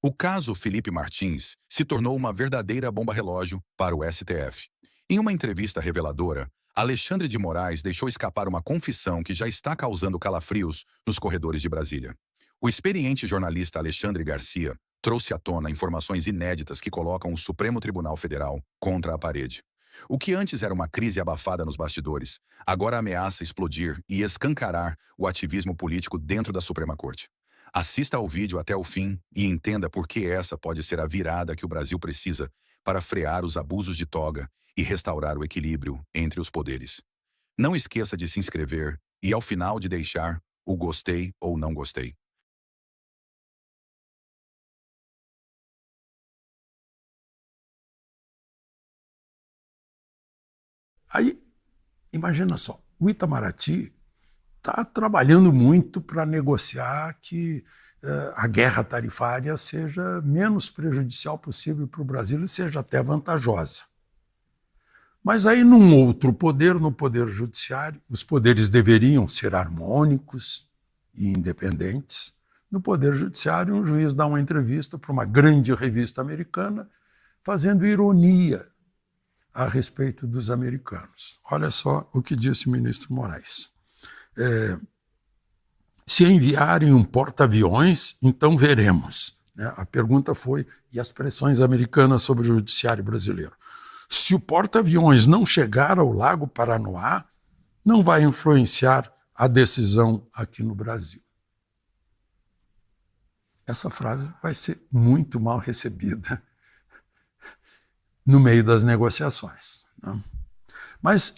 O caso Felipe Martins se tornou uma verdadeira bomba-relógio para o STF. Em uma entrevista reveladora, Alexandre de Moraes deixou escapar uma confissão que já está causando calafrios nos corredores de Brasília. O experiente jornalista Alexandre Garcia trouxe à tona informações inéditas que colocam o Supremo Tribunal Federal contra a parede. O que antes era uma crise abafada nos bastidores, agora ameaça explodir e escancarar o ativismo político dentro da Suprema Corte. Assista ao vídeo até o fim e entenda por que essa pode ser a virada que o Brasil precisa para frear os abusos de toga e restaurar o equilíbrio entre os poderes. Não esqueça de se inscrever e, ao final, de deixar o gostei ou não gostei. Aí, imagina só, o Itamaraty está trabalhando muito para negociar que a guerra tarifária seja menos prejudicial possível para o Brasil e seja até vantajosa. Mas aí, num outro poder, no Poder Judiciário, os poderes deveriam ser harmônicos e independentes. No Poder Judiciário, um juiz dá uma entrevista para uma grande revista americana, fazendo ironia a respeito dos americanos. Olha só o que disse o ministro Moraes. Se enviarem um porta-aviões, então veremos. A pergunta foi, e as pressões americanas sobre o judiciário brasileiro? Se o porta-aviões não chegar ao Lago Paranoá, não vai influenciar a decisão aqui no Brasil. Essa frase vai ser muito mal recebida no meio das negociações. Mas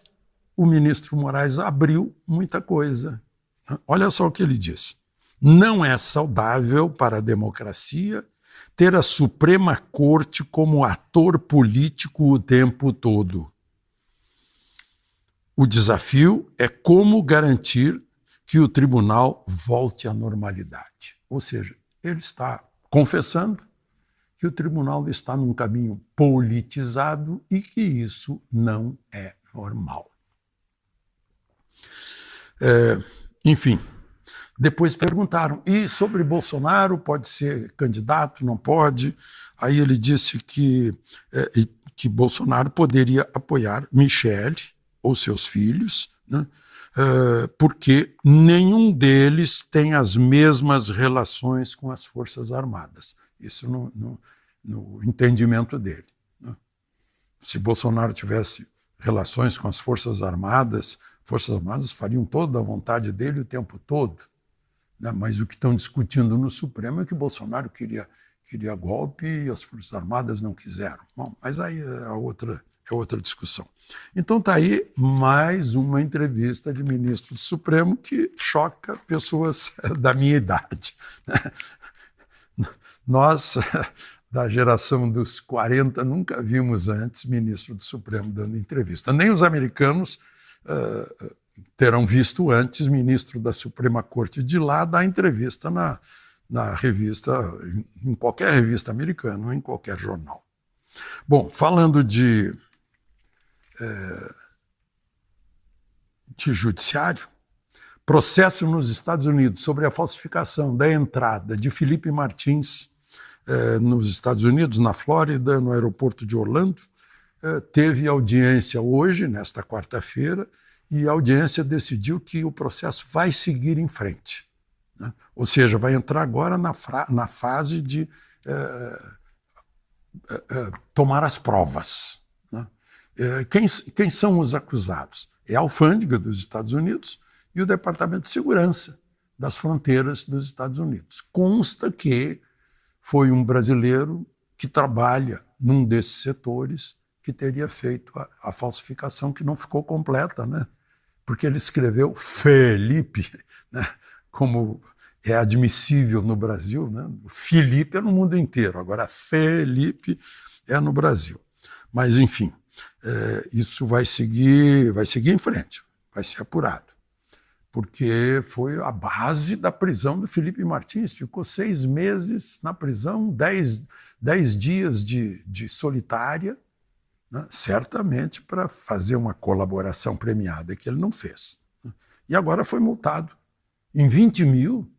o ministro Moraes abriu muita coisa. Olha só o que ele disse. Não é saudável para a democracia ter a Suprema Corte como ator político o tempo todo. O desafio é como garantir que o tribunal volte à normalidade. Ou seja, ele está confessando que o tribunal está num caminho politizado e que isso não é normal. Enfim, depois perguntaram, e sobre Bolsonaro, pode ser candidato, não pode? Aí ele disse que Bolsonaro poderia apoiar Michele ou seus filhos, né? Porque nenhum deles tem as mesmas relações com as Forças Armadas. Isso no entendimento dele. Né? Se Bolsonaro tivesse relações com as Forças Armadas fariam toda a vontade dele o tempo todo. Né? Mas o que estão discutindo no Supremo é que Bolsonaro queria golpe e as Forças Armadas não quiseram. Bom, mas aí é outra discussão. Então está aí mais uma entrevista de ministro do Supremo que choca pessoas da minha idade. Nós, da geração dos 40, nunca vimos antes ministro do Supremo dando entrevista. Nem os americanos terão visto antes ministro da Suprema Corte de lá dar entrevista na revista, em qualquer revista americana, ou em qualquer jornal. Bom, falando de judiciário, processo nos Estados Unidos sobre a falsificação da entrada de Felipe Martins nos Estados Unidos, na Flórida, no aeroporto de Orlando, teve audiência hoje, nesta quarta-feira, e a audiência decidiu que o processo vai seguir em frente. Né? Ou seja, vai entrar agora na fase de tomar as provas. Né? Quem são os acusados? É a alfândega dos Estados Unidos e o Departamento de Segurança das Fronteiras dos Estados Unidos. Consta que foi um brasileiro que trabalha num desses setores que teria feito a falsificação, que não ficou completa, né? Porque ele escreveu Felipe, né? Como é admissível no Brasil, né? Felipe é no mundo inteiro, agora Felipe é no Brasil. Mas, enfim, isso vai seguir em frente, vai ser apurado. Porque foi a base da prisão do Felipe Martins. Ficou 6 meses na prisão, 10 dias de solitária, né? Certamente para fazer uma colaboração premiada, que ele não fez. E agora foi multado em 20 mil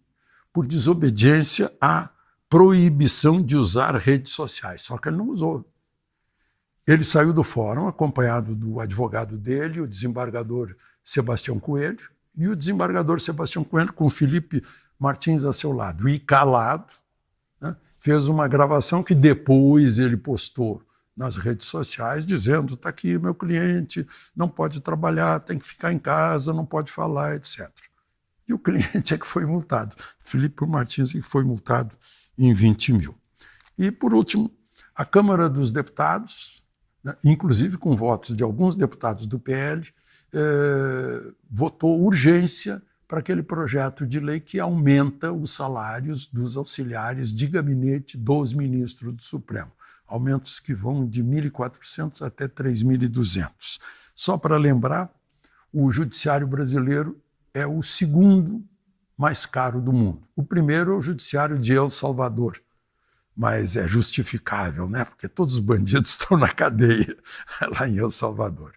por desobediência à proibição de usar redes sociais, só que ele não usou. Ele saiu do fórum acompanhado do advogado dele, o desembargador Sebastião Coelho, e o desembargador Sebastião Coelho, com Felipe Martins a seu lado, e calado, né, fez uma gravação que depois ele postou nas redes sociais, dizendo: está aqui meu cliente, não pode trabalhar, tem que ficar em casa, não pode falar, etc. E o cliente é que foi multado. Felipe Martins é que foi multado em 20 mil. E, por último, a Câmara dos Deputados, né, inclusive com votos de alguns deputados do PL, votou urgência para aquele projeto de lei que aumenta os salários dos auxiliares de gabinete dos ministros do Supremo. Aumentos que vão de 1.400 até 3.200. Só para lembrar, o judiciário brasileiro é o segundo mais caro do mundo. O primeiro é o judiciário de El Salvador, mas é justificável, né? Porque todos os bandidos estão na cadeia lá em El Salvador.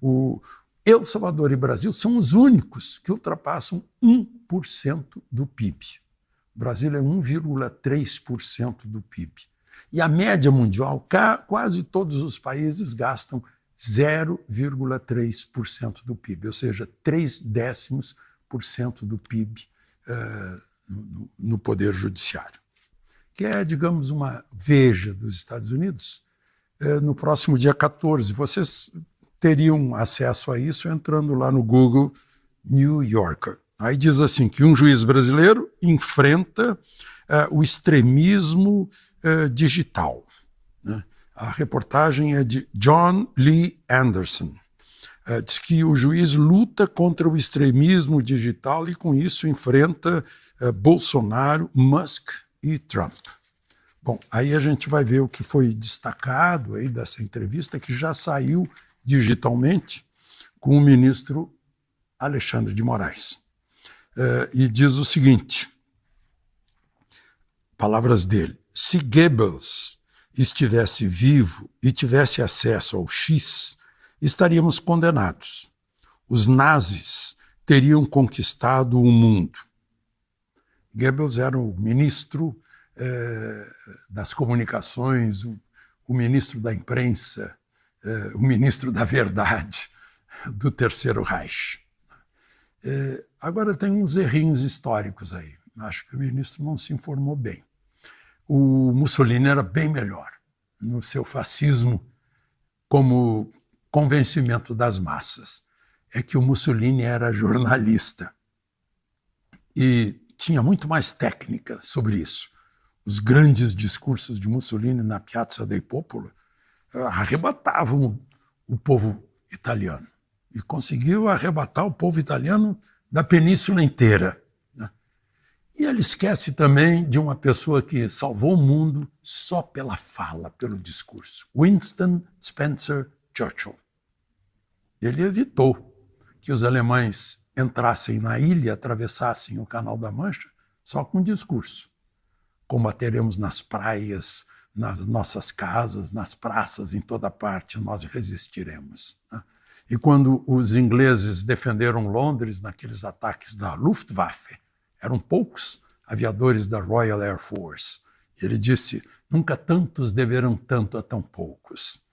O El Salvador e Brasil são os únicos que ultrapassam 1% do PIB. O Brasil é 1,3% do PIB. E a média mundial, quase todos os países gastam 0,3% do PIB, ou seja, 0,3% do PIB no Poder Judiciário. Que é, digamos, uma veja dos Estados Unidos. No próximo dia 14, vocês teriam acesso a isso entrando lá no Google New Yorker. Aí diz assim que um juiz brasileiro enfrenta o extremismo digital. Né? A reportagem é de John Lee Anderson. Diz que o juiz luta contra o extremismo digital e, com isso, enfrenta Bolsonaro, Musk e Trump. Bom, aí a gente vai ver o que foi destacado aí dessa entrevista, que já saiu digitalmente com o ministro Alexandre de Moraes. E diz o seguinte, palavras dele: se Goebbels estivesse vivo e tivesse acesso ao X, estaríamos condenados. Os nazis teriam conquistado o mundo. Goebbels era o ministro das comunicações, o ministro da imprensa, o ministro da verdade do Terceiro Reich. Agora tem uns errinhos históricos aí. Acho que o ministro não se informou bem. O Mussolini era bem melhor no seu fascismo como convencimento das massas. É que o Mussolini era jornalista e tinha muito mais técnica sobre isso. Os grandes discursos de Mussolini na Piazza dei Popolo arrebatavam o povo italiano e conseguiu arrebatar o povo italiano da península inteira. Né? E ele esquece também de uma pessoa que salvou o mundo só pela fala, pelo discurso. Winston Spencer Churchill. Ele evitou que os alemães entrassem na ilha, atravessassem o Canal da Mancha, só com discurso. Combateremos nas praias, nas nossas casas, nas praças, em toda parte, nós resistiremos. Né? E quando os ingleses defenderam Londres naqueles ataques da Luftwaffe, eram poucos aviadores da Royal Air Force. Ele disse, nunca tantos deveram tanto a tão poucos.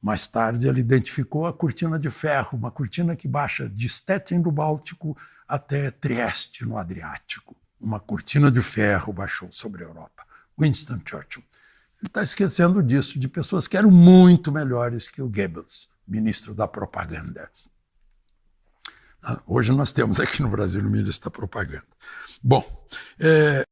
Mais tarde ele identificou a cortina de ferro, uma cortina que baixa de Stettin no Báltico até Trieste no Adriático. Uma cortina de ferro baixou sobre a Europa. Winston Churchill. Ele está esquecendo disso, de pessoas que eram muito melhores que o Goebbels, ministro da propaganda. Hoje nós temos aqui no Brasil o ministro da propaganda. Bom,